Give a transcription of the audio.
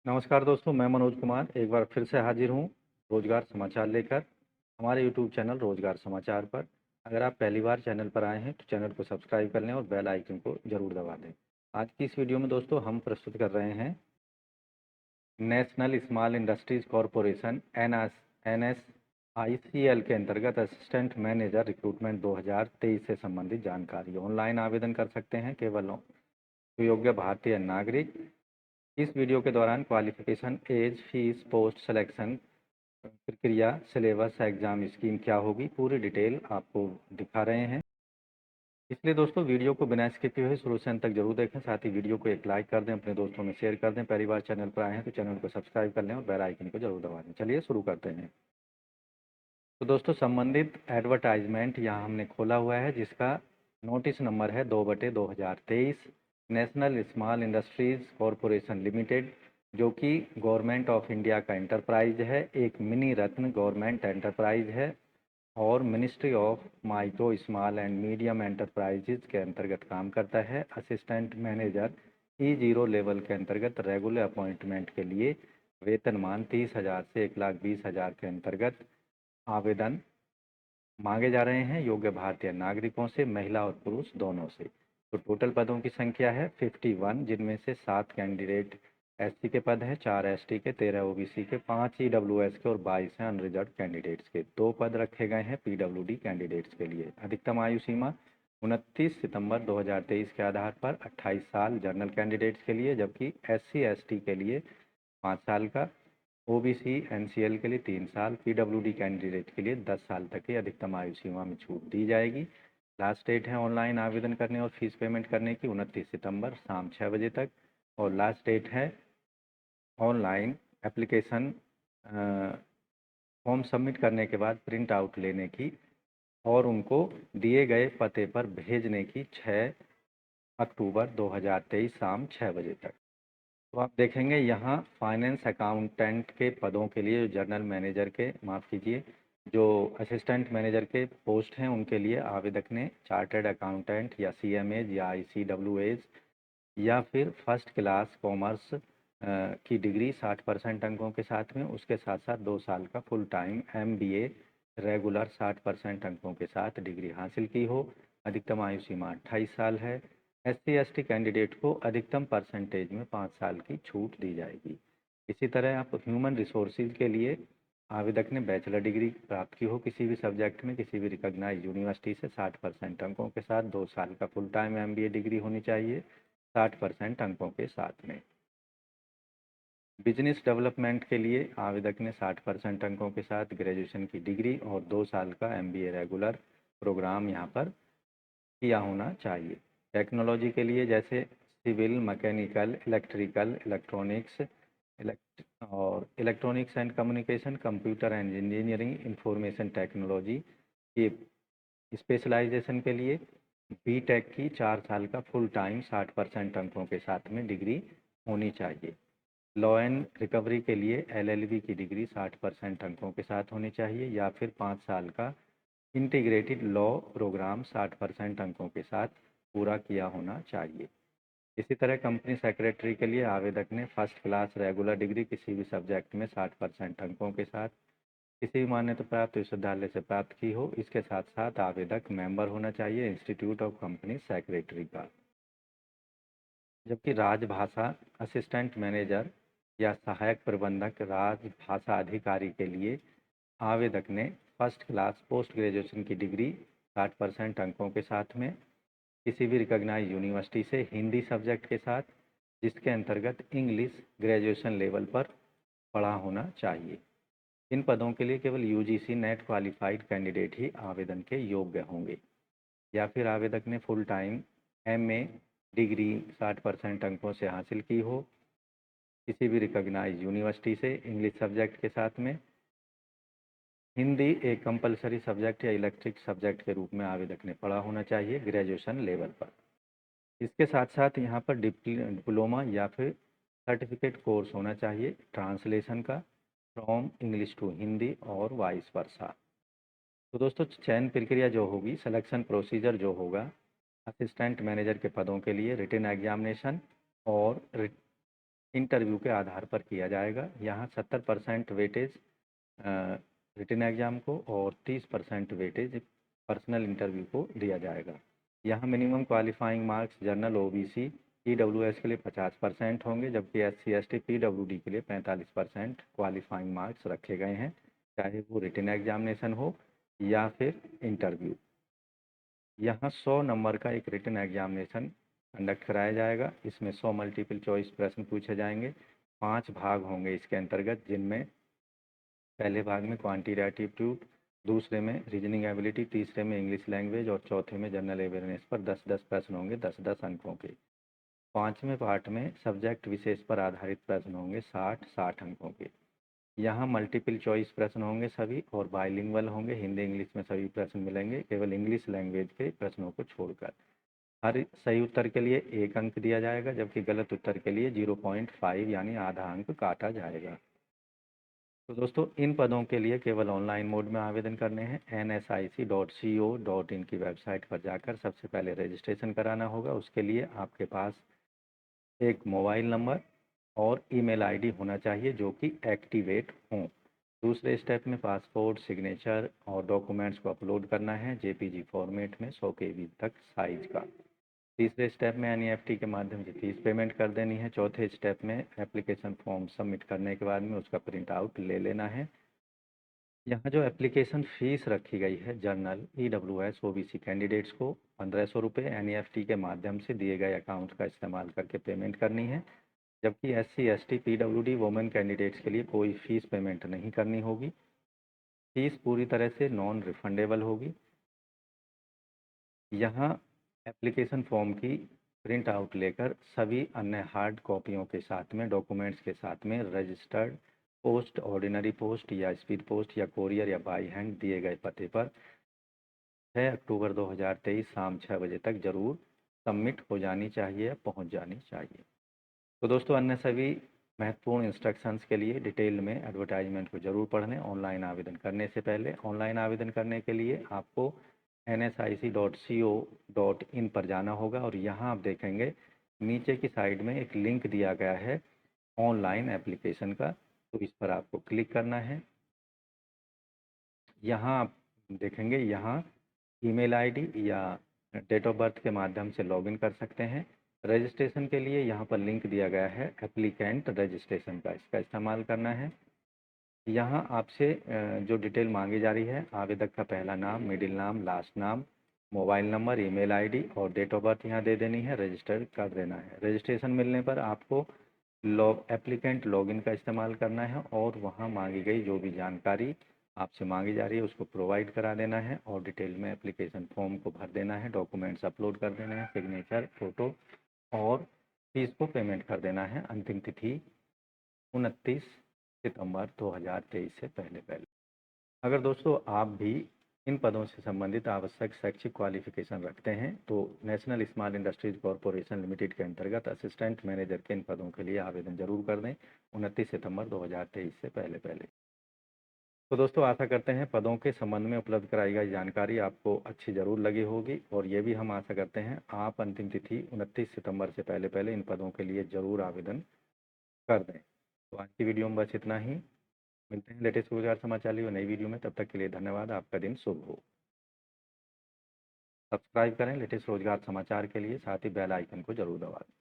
नमस्कार दोस्तों, मैं मनोज कुमार एक बार फिर से हाजिर हूँ रोजगार समाचार लेकर हमारे यूट्यूब चैनल रोजगार समाचार पर। अगर आप पहली बार चैनल पर आए हैं तो चैनल को सब्सक्राइब कर लें और बेल आइकन को ज़रूर दबा दें। आज की इस वीडियो में दोस्तों हम प्रस्तुत कर रहे हैं national small industries corporation NSICL के अंतर्गत असिस्टेंट मैनेजर रिक्रूटमेंट 2023 से संबंधित जानकारी। ऑनलाइन आवेदन कर सकते हैं केवल योग्य भारतीय नागरिक। इस वीडियो के दौरान qualification, age, fees, post selection प्रक्रिया, सिलेबस, एग्जाम स्कीम क्या होगी, पूरी डिटेल आपको दिखा रहे हैं। इसलिए दोस्तों वीडियो को बिना स्किप किए हुए शुरू से अंत तक जरूर देखें। साथ ही वीडियो को एक लाइक कर दें, अपने दोस्तों में शेयर कर दें। पहली बार चैनल पर आए हैं तो चैनल को सब्सक्राइब कर लें और बेल आइकन को जरूर दबा दें। चलिए शुरू करते हैं। तो दोस्तों संबंधित एडवर्टाइजमेंट यहाँ हमने खोला हुआ है, जिसका नोटिस नंबर है 2/2023। National small industries corporation limited, जो कि गवर्नमेंट ऑफ इंडिया का एंटरप्राइज है, एक मिनी रत्न गवर्नमेंट एंटरप्राइज है और ministry of micro small and medium enterprises के अंतर्गत काम करता है। असिस्टेंट मैनेजर E0 लेवल के अंतर्गत रेगुलर अपॉइंटमेंट के लिए वेतनमान 30,000 से 1,20,000 के अंतर्गत आवेदन मांगे जा रहे हैं योग्य भारतीय नागरिकों से, महिला और पुरुष दोनों से। तो टोटल पदों की संख्या है 51, जिनमें से 7 कैंडिडेट SC के पद हैं, 4 ST के, 13 OBC के, 5 EWS के और 22 हैं अनरिजर्व कैंडिडेट्स के। 2 पद रखे गए हैं PWD कैंडिडेट्स के लिए। अधिकतम आयु सीमा 29 सितंबर 2023 के आधार पर 28 साल जनरल कैंडिडेट्स के लिए, जबकि SC ST के लिए 5 साल का, OBC NCL के लिए 3 साल, PWD कैंडिडेट के लिए 10 साल तक की अधिकतम आयु सीमा में छूट दी जाएगी। लास्ट डेट है ऑनलाइन आवेदन करने और फीस पेमेंट करने की 29 सितंबर शाम 6 बजे तक। और लास्ट डेट है ऑनलाइन एप्लीकेशन फॉर्म सबमिट करने के बाद प्रिंट आउट लेने की और उनको दिए गए पते पर भेजने की 6 अक्टूबर 2023 शाम 6 बजे तक। तो आप देखेंगे यहाँ फाइनेंस अकाउंटेंट के पदों के लिए, जनरल मैनेजर के, माफ़ कीजिए, जो असिस्टेंट मैनेजर के पोस्ट हैं उनके लिए आवेदक ने चार्टर्ड अकाउंटेंट या CMA या ICWAs या फिर फर्स्ट क्लास कॉमर्स की डिग्री 60% अंकों के साथ में, उसके साथ साथ 2 साल का फुल टाइम MBA रेगुलर 60% अंकों के साथ डिग्री हासिल की हो। अधिकतम आयु सीमा 28 साल है। SC ST कैंडिडेट को अधिकतम परसेंटेज में 5 साल की छूट दी जाएगी। इसी तरह आप ह्यूमन रिसोर्सेज के लिए आवेदक ने बैचलर डिग्री प्राप्त की हो किसी भी सब्जेक्ट में, किसी भी रिकॉग्नाइज यूनिवर्सिटी से, 60% अंकों के साथ, 2 साल का फुल टाइम MBA डिग्री होनी चाहिए 60% अंकों के साथ में। बिजनेस डेवलपमेंट के लिए आवेदक ने 60% अंकों के साथ ग्रेजुएशन की डिग्री और 2 साल का MBA रेगुलर प्रोग्राम यहाँ पर किया होना चाहिए। टेक्नोलॉजी के लिए जैसे civil, mechanical, electrical, electronics and communication, computer and engineering, information technology की स्पेशलाइजेशन के लिए BTech की 4 साल का फुल टाइम 60% अंकों के साथ में डिग्री होनी चाहिए। लॉ एंड रिकवरी के लिए LLB की डिग्री 60% अंकों के साथ होनी चाहिए या फिर 5 साल का इंटीग्रेटेड लॉ प्रोग्राम 60% अंकों के साथ पूरा किया होना चाहिए। इसी तरह कंपनी सेक्रेटरी के लिए आवेदक ने फर्स्ट क्लास रेगुलर डिग्री किसी भी सब्जेक्ट में 60% अंकों के साथ किसी भी मान्यता प्राप्त विश्वविद्यालय से प्राप्त की हो। इसके साथ साथ आवेदक मेंबर होना चाहिए इंस्टीट्यूट ऑफ कंपनी सेक्रेटरी का। जबकि राजभाषा असिस्टेंट मैनेजर या सहायक प्रबंधक राजभाषा अधिकारी के लिए आवेदक ने फर्स्ट क्लास पोस्ट ग्रेजुएशन की डिग्री 60% अंकों के साथ में किसी भी रिकॉग्नाइज यूनिवर्सिटी से हिंदी सब्जेक्ट के साथ, जिसके अंतर्गत इंग्लिश ग्रेजुएशन लेवल पर पढ़ा होना चाहिए। इन पदों के लिए केवल UGC नेट क्वालिफाइड कैंडिडेट ही आवेदन के योग्य होंगे। या फिर आवेदक ने फुल टाइम MA डिग्री 60% अंकों से हासिल की हो किसी भी रिकॉग्नाइज यूनिवर्सिटी से इंग्लिश सब्जेक्ट के साथ में, हिंदी एक कंपलसरी सब्जेक्ट या इलेक्ट्रिक सब्जेक्ट के रूप में आवेदक ने पढ़ा होना चाहिए ग्रेजुएशन लेवल पर। इसके साथ साथ यहाँ पर डिप्लोमा या फिर सर्टिफिकेट कोर्स होना चाहिए ट्रांसलेशन का, फ्रॉम इंग्लिश टू हिंदी और वाइस वर्सा। तो दोस्तों चयन प्रक्रिया जो होगी, सिलेक्शन प्रोसीजर जो होगा, असिस्टेंट मैनेजर के पदों के लिए रिटन एग्जामिनेशन और इंटरव्यू के आधार पर किया जाएगा। यहाँ 70% वेटेज रिटन एग्ज़ाम को और 30% वेटेज पर्सनल इंटरव्यू को दिया जाएगा। यहाँ minimum qualifying marks general, OBC, EWS के लिए 50% होंगे, जबकि एससी, एसटी, पीडब्ल्यूडी के लिए 45% क्वालिफाइंग मार्क्स रखे गए हैं, चाहे वो रिटन एग्जामिनेशन हो या फिर इंटरव्यू। यहाँ 100 नंबर का एक रिटन एग्जामिनेशन कंडक्ट कराया जाएगा। इसमें 100 मल्टीपल चॉइस प्रश्न पूछे जाएंगे। 5 भाग होंगे इसके अंतर्गत, जिनमें पहले भाग में क्वांटिटेटिव एप्टीट्यूड, दूसरे में रीजनिंग एबिलिटी, तीसरे में इंग्लिश लैंग्वेज और चौथे में जनरल अवेयरनेस पर 10-10 प्रश्न होंगे 10-10 अंकों के। 5वें पार्ट में सब्जेक्ट विशेष पर आधारित प्रश्न होंगे 60-60 अंकों के। यहाँ मल्टीपल चॉइस प्रश्न होंगे सभी और बाइलिंगुअल होंगे, हिंदी इंग्लिश में सभी प्रश्न मिलेंगे, केवल इंग्लिश लैंग्वेज के प्रश्नों को छोड़कर। हर सही उत्तर के लिए 1 अंक दिया जाएगा, जबकि गलत उत्तर के लिए 0.5 यानी आधा अंक काटा जाएगा। तो दोस्तों, इन पदों के लिए केवल ऑनलाइन मोड में आवेदन करने हैं। nsic.co.in की वेबसाइट पर जाकर सबसे पहले रजिस्ट्रेशन कराना होगा। उसके लिए आपके पास एक मोबाइल नंबर और ईमेल आईडी होना चाहिए जो कि एक्टिवेट हों। दूसरे स्टेप में पासपोर्ट, सिग्नेचर और डॉक्यूमेंट्स को अपलोड करना है जेपीजी फॉर्मेट में 100 KB तक साइज का। तीसरे स्टेप में एनईएफटी के माध्यम से फीस पेमेंट कर देनी है। चौथे स्टेप में एप्लीकेशन फॉर्म सबमिट करने के बाद में उसका प्रिंट आउट ले लेना है। यहाँ जो एप्लीकेशन फ़ीस रखी गई है जनरल, ईडब्ल्यूएस, ओबीसी कैंडिडेट्स को 1500 रुपये एनईएफटी के माध्यम से दिए गए अकाउंट का इस्तेमाल करके पेमेंट करनी है, जबकि SC, ST, PWD women candidates के लिए कोई फ़ीस पेमेंट नहीं करनी होगी। फ़ीस पूरी तरह से नॉन रिफंडेबल होगी। यहाँ एप्लीकेशन फॉर्म की प्रिंट आउट लेकर सभी अन्य हार्ड कॉपियों के साथ में, डॉक्यूमेंट्स के साथ में रजिस्टर्ड पोस्ट, ऑर्डिनरी पोस्ट या स्पीड पोस्ट या कोरियर या बाई हैंड दिए गए पते पर 6 अक्टूबर 2023 शाम 6 बजे तक जरूर सबमिट हो जानी चाहिए, पहुंच जानी चाहिए। तो दोस्तों, अन्य सभी महत्वपूर्ण इंस्ट्रक्शंस के लिए डिटेल में एडवर्टाइजमेंट को जरूर पढ़ लें। ऑनलाइन आवेदन करने से पहले, ऑनलाइन आवेदन करने के लिए आपको nsic.co.in पर जाना होगा और यहाँ आप देखेंगे नीचे की साइड में एक लिंक दिया गया है ऑनलाइन एप्लीकेशन का, तो इस पर आपको क्लिक करना है। यहाँ आप देखेंगे, यहाँ ईमेल आईडी या डेट ऑफ बर्थ के माध्यम से लॉगिन कर सकते हैं। रजिस्ट्रेशन के लिए यहाँ पर लिंक दिया गया है एप्लीकेंट रजिस्ट्रेशन का, इसका इस्तेमाल करना है। यहाँ आपसे जो डिटेल मांगी जा रही है, आवेदक का पहला नाम, मिडिल नाम, लास्ट नाम, मोबाइल नंबर, ईमेल आईडी और डेट ऑफ बर्थ यहाँ दे देनी है, रजिस्टर कर देना है। रजिस्ट्रेशन मिलने पर आपको एप्लीकेंट लॉगिन का इस्तेमाल करना है और वहाँ मांगी गई जो भी जानकारी आपसे मांगी जा रही है उसको प्रोवाइड करा देना है और डिटेल में एप्लीकेशन फॉर्म को भर देना है, डॉक्यूमेंट्स अपलोड कर देना है, सिग्नेचर, फ़ोटो और फीस को पेमेंट कर देना है। अंतिम तिथि 29 सितंबर 2023 से पहले। अगर दोस्तों आप भी इन पदों से संबंधित आवश्यक शैक्षिक क्वालिफिकेशन रखते हैं तो national small industries corporation limited के अंतर्गत असिस्टेंट मैनेजर के इन पदों के लिए आवेदन जरूर कर दें 29 सितंबर 2023 से पहले। तो दोस्तों, आशा करते हैं पदों के संबंध में उपलब्ध कराई गई जानकारी आपको अच्छी ज़रूर लगी होगी और ये भी हम आशा करते हैं आप अंतिम तिथि 29 सितंबर से पहले इन पदों के लिए ज़रूर आवेदन कर दें। तो आज की वीडियो में बस इतना ही। मिलते हैं लेटेस्ट रोजगार समाचार लिए नई वीडियो में, तब तक के लिए धन्यवाद। आपका दिन शुभ हो। सब्सक्राइब करें लेटेस्ट रोजगार समाचार के लिए, साथ ही बेल आइकन को जरूर दबा दें।